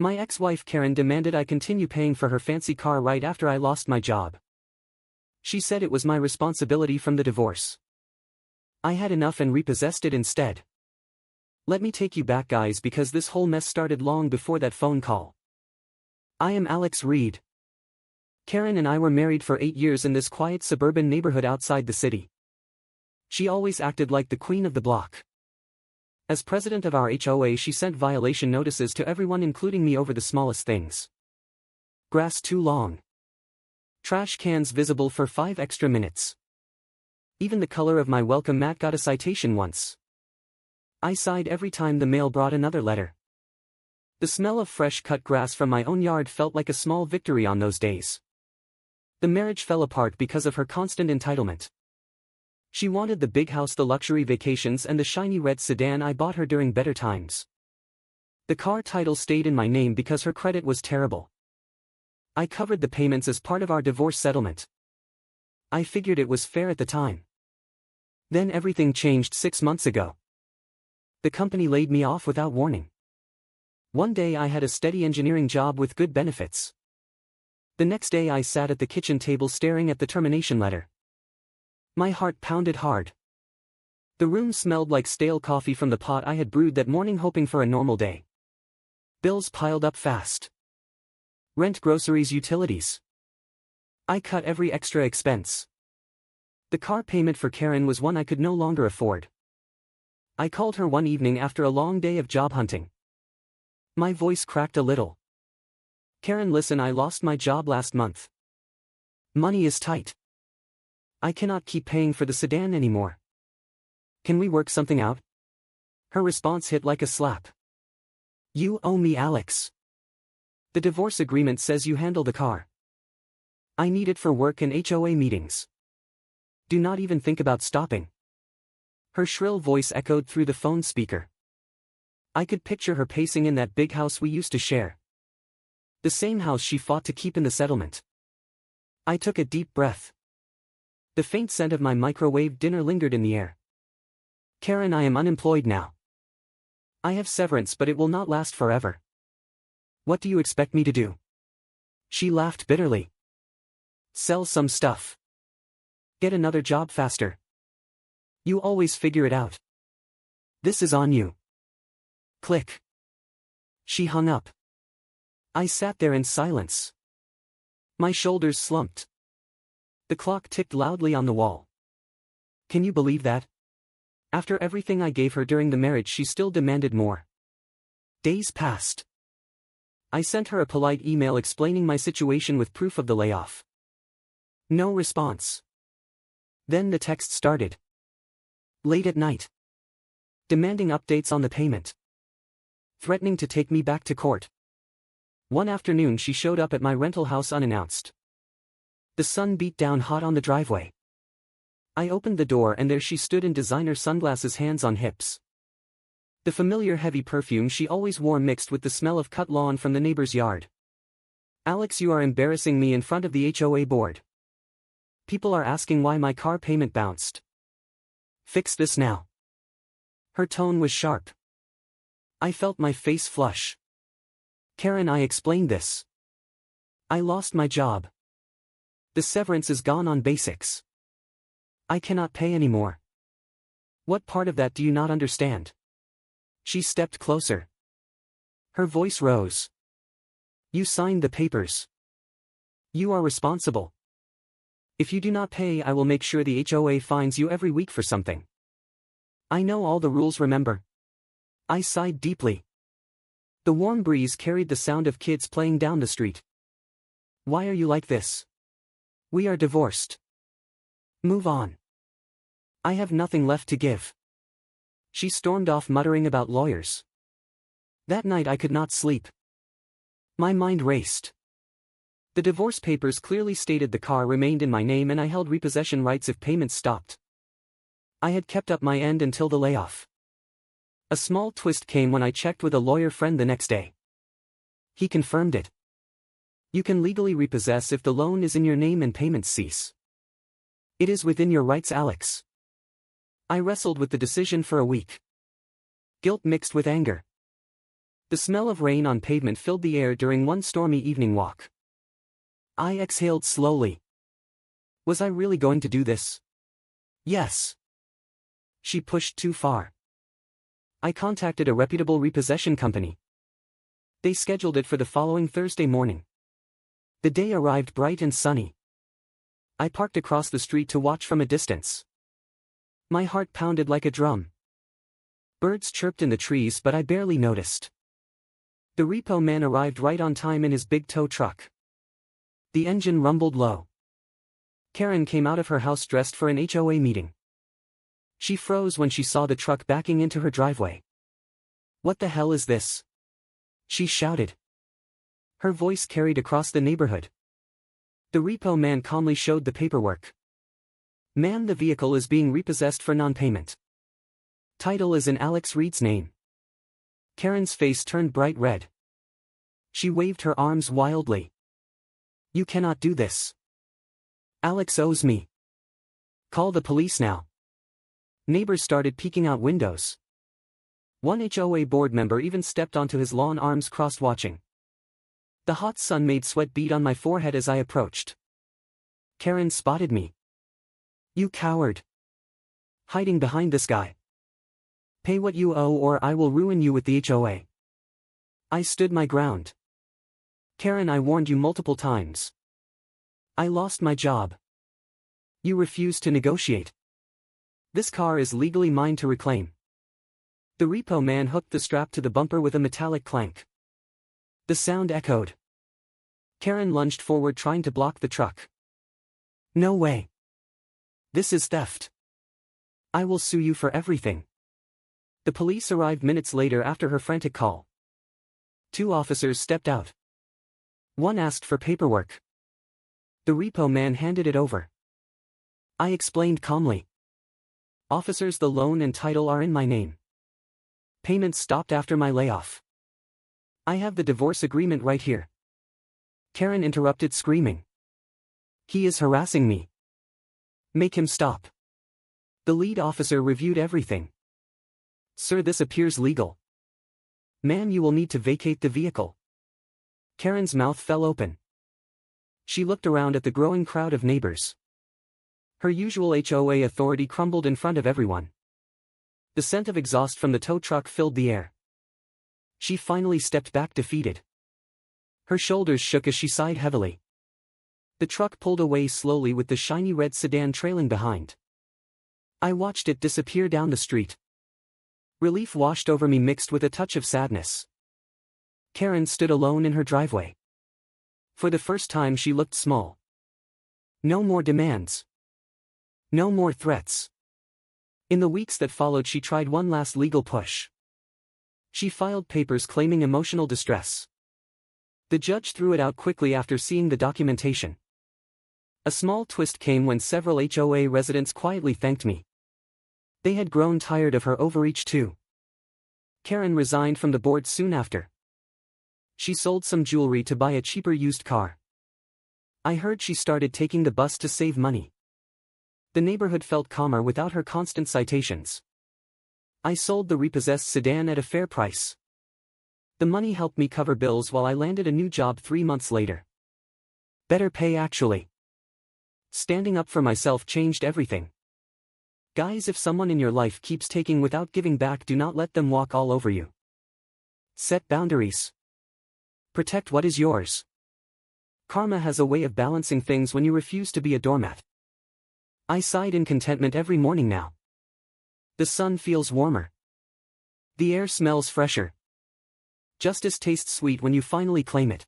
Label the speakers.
Speaker 1: My ex-wife Karen demanded I continue paying for her fancy car right after I lost my job. She said it was my responsibility from the divorce. I had enough and repossessed it instead. Let me take you back, guys, because this whole mess started long before that phone call. I am Alex Reed. Karen and I were married for 8 years in this quiet suburban neighborhood outside the city. She always acted like the queen of the block. As president of our HOA, she sent violation notices to everyone, including me, over the smallest things. Grass too long. Trash cans visible for 5 extra minutes. Even the color of my welcome mat got a citation once. I sighed every time the mail brought another letter. The smell of fresh cut grass from my own yard felt like a small victory on those days. The marriage fell apart because of her constant entitlement. She wanted the big house, the luxury vacations, and the shiny red sedan I bought her during better times. The car title stayed in my name because her credit was terrible. I covered the payments as part of our divorce settlement. I figured it was fair at the time. Then everything changed 6 months ago. The company laid me off without warning. One day I had a steady engineering job with good benefits. The next day I sat at the kitchen table staring at the termination letter. My heart pounded hard. The room smelled like stale coffee from the pot I had brewed that morning, hoping for a normal day. Bills piled up fast. Rent, groceries, utilities. I cut every extra expense. The car payment for Karen was one I could no longer afford. I called her one evening after a long day of job hunting. My voice cracked a little. Karen, listen, I lost my job last month. Money is tight. I cannot keep paying for the sedan anymore. Can we work something out? Her response hit like a slap. You owe me, Alex. The divorce agreement says you handle the car. I need it for work and HOA meetings. Do not even think about stopping. Her shrill voice echoed through the phone speaker. I could picture her pacing in that big house we used to share. The same house she fought to keep in the settlement. I took a deep breath. The faint scent of my microwave dinner lingered in the air. Karen, I am unemployed now. I have severance, but it will not last forever. What do you expect me to do? She laughed bitterly. Sell some stuff. Get another job faster. You always figure it out. This is on you. Click. She hung up. I sat there in silence. My shoulders slumped. The clock ticked loudly on the wall. Can you believe that? After everything I gave her during the marriage, she still demanded more. Days passed. I sent her a polite email explaining my situation with proof of the layoff. No response. Then the text started. Late at night. Demanding updates on the payment. Threatening to take me back to court. One afternoon she showed up at my rental house unannounced. The sun beat down hot on the driveway. I opened the door and there she stood in designer sunglasses, hands on hips. The familiar heavy perfume she always wore mixed with the smell of cut lawn from the neighbor's yard. Alex, you are embarrassing me in front of the HOA board. People are asking why my car payment bounced. Fix this now. Her tone was sharp. I felt my face flush. Karen, I explained this. I lost my job. The severance is gone on basics. I cannot pay anymore. What part of that do you not understand? She stepped closer. Her voice rose. You signed the papers. You are responsible. If you do not pay, I will make sure the HOA fines you every week for something. I know all the rules, remember? I sighed deeply. The warm breeze carried the sound of kids playing down the street. Why are you like this? We are divorced. Move on. I have nothing left to give. She stormed off, muttering about lawyers. That night I could not sleep. My mind raced. The divorce papers clearly stated the car remained in my name and I held repossession rights if payments stopped. I had kept up my end until the layoff. A small twist came when I checked with a lawyer friend the next day. He confirmed it. You can legally repossess if the loan is in your name and payments cease. It is within your rights, Alex. I wrestled with the decision for a week. Guilt mixed with anger. The smell of rain on pavement filled the air during one stormy evening walk. I exhaled slowly. Was I really going to do this? Yes. She pushed too far. I contacted a reputable repossession company. They scheduled it for the following Thursday morning. The day arrived bright and sunny. I parked across the street to watch from a distance. My heart pounded like a drum. Birds chirped in the trees, but I barely noticed. The repo man arrived right on time in his big tow truck. The engine rumbled low. Karen came out of her house dressed for an HOA meeting. She froze when she saw the truck backing into her driveway. "What the hell is this?" she shouted. Her voice carried across the neighborhood. The repo man calmly showed the paperwork. "Ma'am, the vehicle is being repossessed for non-payment. Title is in Alex Reed's name." Karen's face turned bright red. She waved her arms wildly. "You cannot do this. Alex owes me. Call the police now." Neighbors started peeking out windows. One HOA board member even stepped onto his lawn, arms crossed, watching. The hot sun made sweat bead on my forehead as I approached. Karen spotted me. "You coward. Hiding behind this guy. Pay what you owe or I will ruin you with the HOA." I stood my ground. "Karen, I warned you multiple times. I lost my job. You refuse to negotiate. This car is legally mine to reclaim." The repo man hooked the strap to the bumper with a metallic clank. The sound echoed. Karen lunged forward, trying to block the truck. "No way. This is theft. I will sue you for everything." The police arrived minutes later after her frantic call. 2 officers stepped out. One asked for paperwork. The repo man handed it over. I explained calmly. "Officers, the loan and title are in my name. Payments stopped after my layoff. I have the divorce agreement right here." Karen interrupted, screaming. "He is harassing me. Make him stop." The lead officer reviewed everything. "Sir, this appears legal. Ma'am, you will need to vacate the vehicle." Karen's mouth fell open. She looked around at the growing crowd of neighbors. Her usual HOA authority crumbled in front of everyone. The scent of exhaust from the tow truck filled the air. She finally stepped back, defeated. Her shoulders shook as she sighed heavily. The truck pulled away slowly with the shiny red sedan trailing behind. I watched it disappear down the street. Relief washed over me, mixed with a touch of sadness. Karen stood alone in her driveway. For the first time she looked small. No more demands. No more threats. In the weeks that followed, she tried one last legal push. She filed papers claiming emotional distress. The judge threw it out quickly after seeing the documentation. A small twist came when several HOA residents quietly thanked me. They had grown tired of her overreach too. Karen resigned from the board soon after. She sold some jewelry to buy a cheaper used car. I heard she started taking the bus to save money. The neighborhood felt calmer without her constant citations. I sold the repossessed sedan at a fair price. The money helped me cover bills while I landed a new job 3 months later. Better pay, actually. Standing up for myself changed everything. Guys, if someone in your life keeps taking without giving back, do not let them walk all over you. Set boundaries. Protect what is yours. Karma has a way of balancing things when you refuse to be a doormat. I sighed in contentment every morning now. The sun feels warmer. The air smells fresher. Justice tastes sweet when you finally claim it.